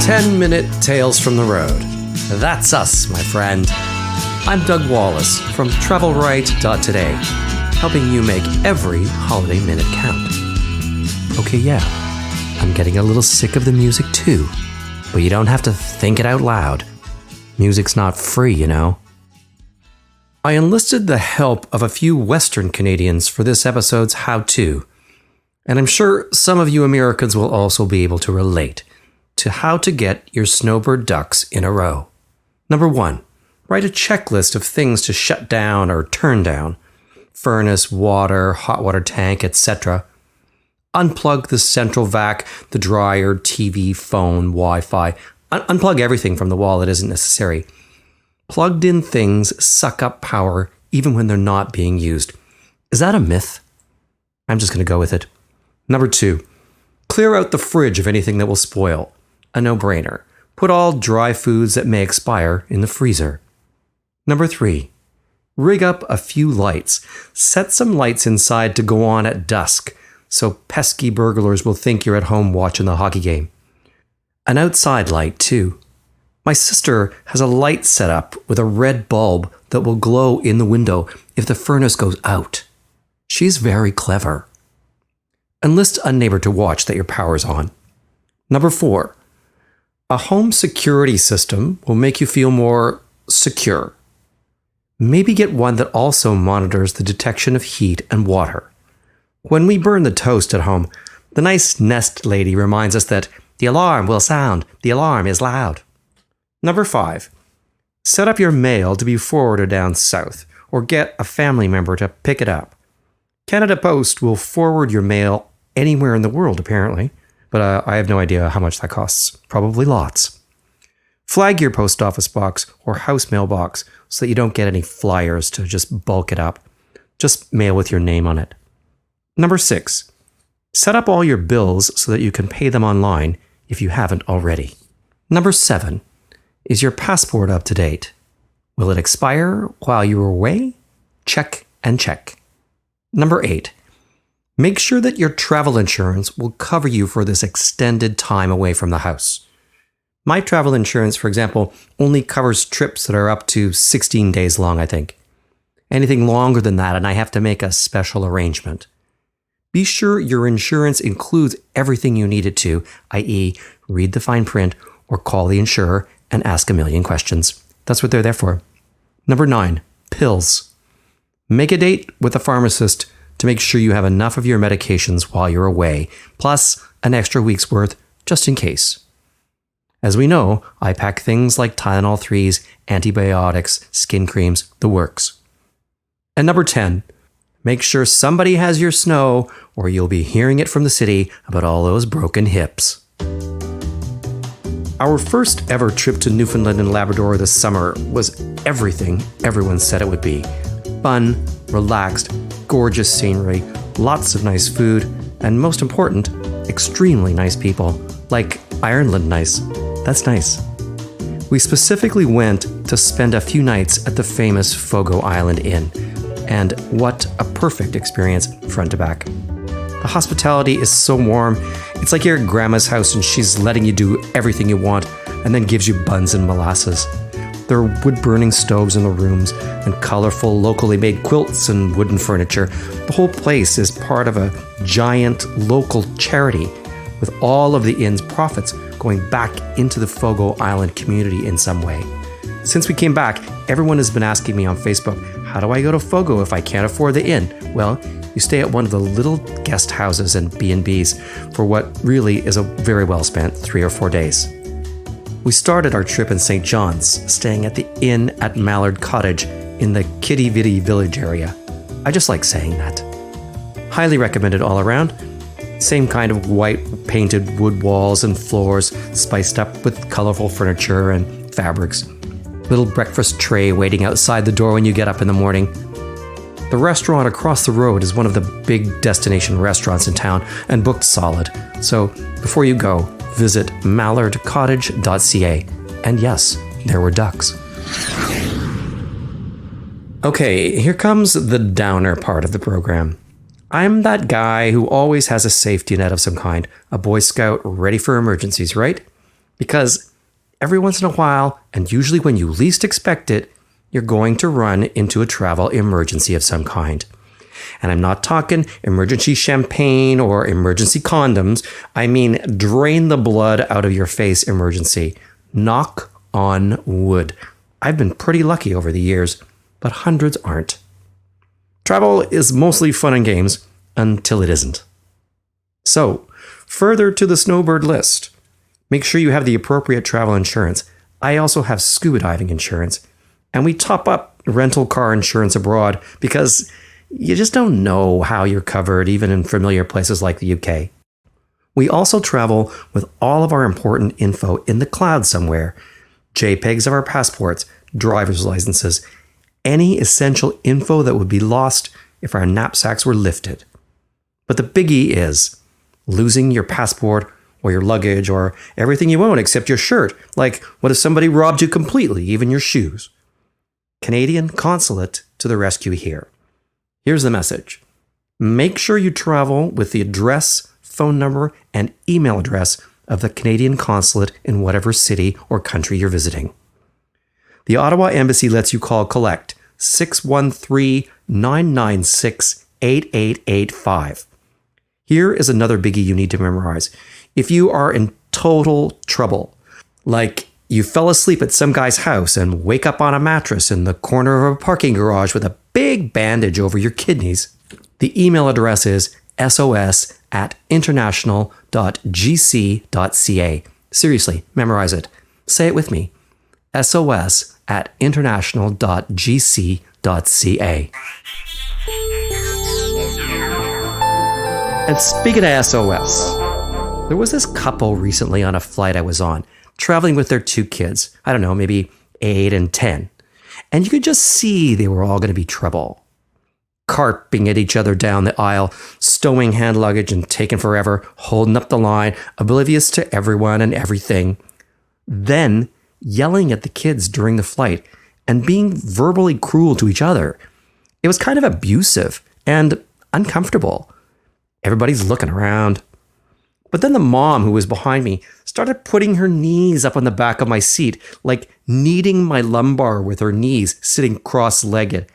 10-minute Tales from the Road. That's us, my friend. I'm Doug Wallace from TravelRight.Today, helping you make every holiday minute count. Okay, yeah, I'm getting a little sick of the music too, but you don't have to think it out loud. Music's not free, you know. I enlisted the help of a few Western Canadians for this episode's how-to, and I'm sure some of you Americans will also be able to relate to how to get your snowbird ducks in a row. Number 1, write a checklist of things to shut down or turn down. Furnace, water, hot water tank, etc. Unplug the central vac, the dryer, TV, phone, Wi-Fi. Unplug everything from the wall that isn't necessary. Plugged-in things suck up power even when they're not being used. Is that a myth? I'm just going to go with it. Number 2, clear out the fridge of anything that will spoil. A no-brainer. Put all dry foods that may expire in the freezer. Number 3, rig up a few lights. Set some lights inside to go on at dusk, so pesky burglars will think you're at home watching the hockey game. An outside light, too. My sister has a light set up with a red bulb that will glow in the window if the furnace goes out. She's very clever. Enlist a neighbor to watch that your power's on. Number 4, a home security system will make you feel more secure. Maybe get one that also monitors the detection of heat and water. When we burn the toast at home, the nice Nest lady reminds us that the alarm will sound, the alarm is loud. Number 5, set up your mail to be forwarded down south, or get a family member to pick it up. Canada Post will forward your mail anywhere in the world, apparently, but I have no idea how much that costs. Probably lots. Flag your post office box or house mailbox so that you don't get any flyers to just bulk it up. Just mail with your name on it. Number 6, set up all your bills so that you can pay them online if you haven't already. Number 7, is your passport up to date? Will it expire while you're away? Check and check. Number 8, make sure that your travel insurance will cover you for this extended time away from the house. My travel insurance, for example, only covers trips that are up to 16 days long, I think. Anything longer than that, and I have to make a special arrangement. Be sure your insurance includes everything you need it to, i.e., read the fine print or call the insurer and ask a million questions. That's what they're there for. Number 9, pills. Make a date with a pharmacist to make sure you have enough of your medications while you're away, plus an extra week's worth just in case. As we know, I pack things like Tylenol 3s, antibiotics, skin creams, the works. And number 10, make sure somebody has your snow or you'll be hearing it from the city about all those broken hips. Our first ever trip to Newfoundland and Labrador this summer was everything everyone said it would be. Fun, relaxed, gorgeous scenery, lots of nice food, and most important, extremely nice people. Like Ireland nice. That's nice. We specifically went to spend a few nights at the famous Fogo Island Inn, and what a perfect experience front to back. The hospitality is so warm, it's like you're at grandma's house and she's letting you do everything you want and then gives you buns and molasses. There are wood-burning stoves in the rooms and colorful, locally made quilts and wooden furniture. The whole place is part of a giant local charity, with all of the inn's profits going back into the Fogo Island community in some way. Since we came back, everyone has been asking me on Facebook, how do I go to Fogo if I can't afford the inn? Well, you stay at one of the little guest houses and B&Bs for what really is a very well spent 3 or 4 days. We started our trip in St. John's, staying at the inn at Mallard Cottage in the Kitty Vitty village area. I just like saying that. Highly recommended all around. Same kind of white painted wood walls and floors, spiced up with colorful furniture and fabrics. Little breakfast tray waiting outside the door when you get up in the morning. The restaurant across the road is one of the big destination restaurants in town and booked solid. So before you go, visit mallardcottage.ca. And yes, there were ducks. Okay, here comes the downer part of the program. I'm that guy who always has a safety net of some kind, a Boy Scout ready for emergencies, right? Because every once in a while, and usually when you least expect it, you're going to run into a travel emergency of some kind. And I'm not talking emergency champagne or emergency condoms. I mean, drain the blood out of your face emergency. Knock on wood. I've been pretty lucky over the years, but hundreds aren't. Travel is mostly fun and games until it isn't. So, further to the Snowbird list, make sure you have the appropriate travel insurance. I also have scuba diving insurance, and we top up rental car insurance abroad because you just don't know how you're covered even in familiar places like the UK. We also travel with all of our important info in the cloud somewhere. JPEGs of our passports, driver's licenses, any essential info that would be lost if our knapsacks were lifted. But the biggie is losing your passport or your luggage or everything you own except your shirt. Like, what if somebody robbed you completely, even your shoes? Canadian Consulate to the rescue here. Here's the message. Make sure you travel with the address, phone number, and email address of the Canadian Consulate in whatever city or country you're visiting. The Ottawa Embassy lets you call collect 613-996-8885. Here is another biggie you need to memorize. If you are in total trouble, like you fell asleep at some guy's house and wake up on a mattress in the corner of a parking garage with a big bandage over your kidneys, the email address is sos@international.gc.ca. Seriously, memorize it. Say it with me. sos@international.gc.ca. And speaking of SOS, there was this couple recently on a flight I was on, traveling with their 2 kids. I don't know, maybe 8 and 10. And you could just see they were all going to be trouble. Carping at each other down the aisle, stowing hand luggage and taking forever, holding up the line, oblivious to everyone and everything. Then yelling at the kids during the flight and being verbally cruel to each other. It was kind of abusive and uncomfortable. Everybody's looking around. But then the mom who was behind me started putting her knees up on the back of my seat, like kneading my lumbar with her knees, sitting cross-legged.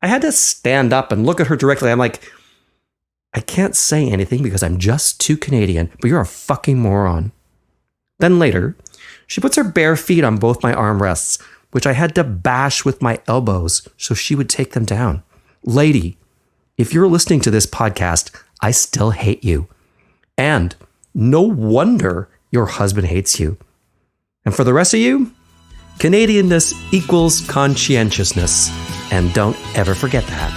I had to stand up and look at her directly. I'm like, I can't say anything because I'm just too Canadian, but you're a fucking moron. Then later, she puts her bare feet on both my armrests, which I had to bash with my elbows so she would take them down. Lady, if you're listening to this podcast, I still hate you. And no wonder your husband hates you. And for the rest of you, Canadianness equals conscientiousness. And don't ever forget that.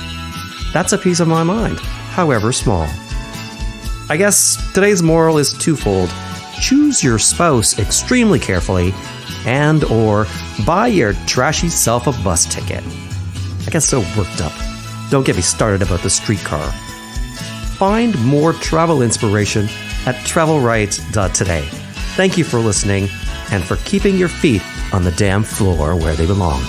That's a piece of my mind, however small. I guess today's moral is twofold. Choose your spouse extremely carefully and or buy your trashy self a bus ticket. I get so worked up. Don't get me started about the streetcar. Find more travel inspiration at TravelRight.Today. Thank you for listening and for keeping your feet on the damn floor where they belong.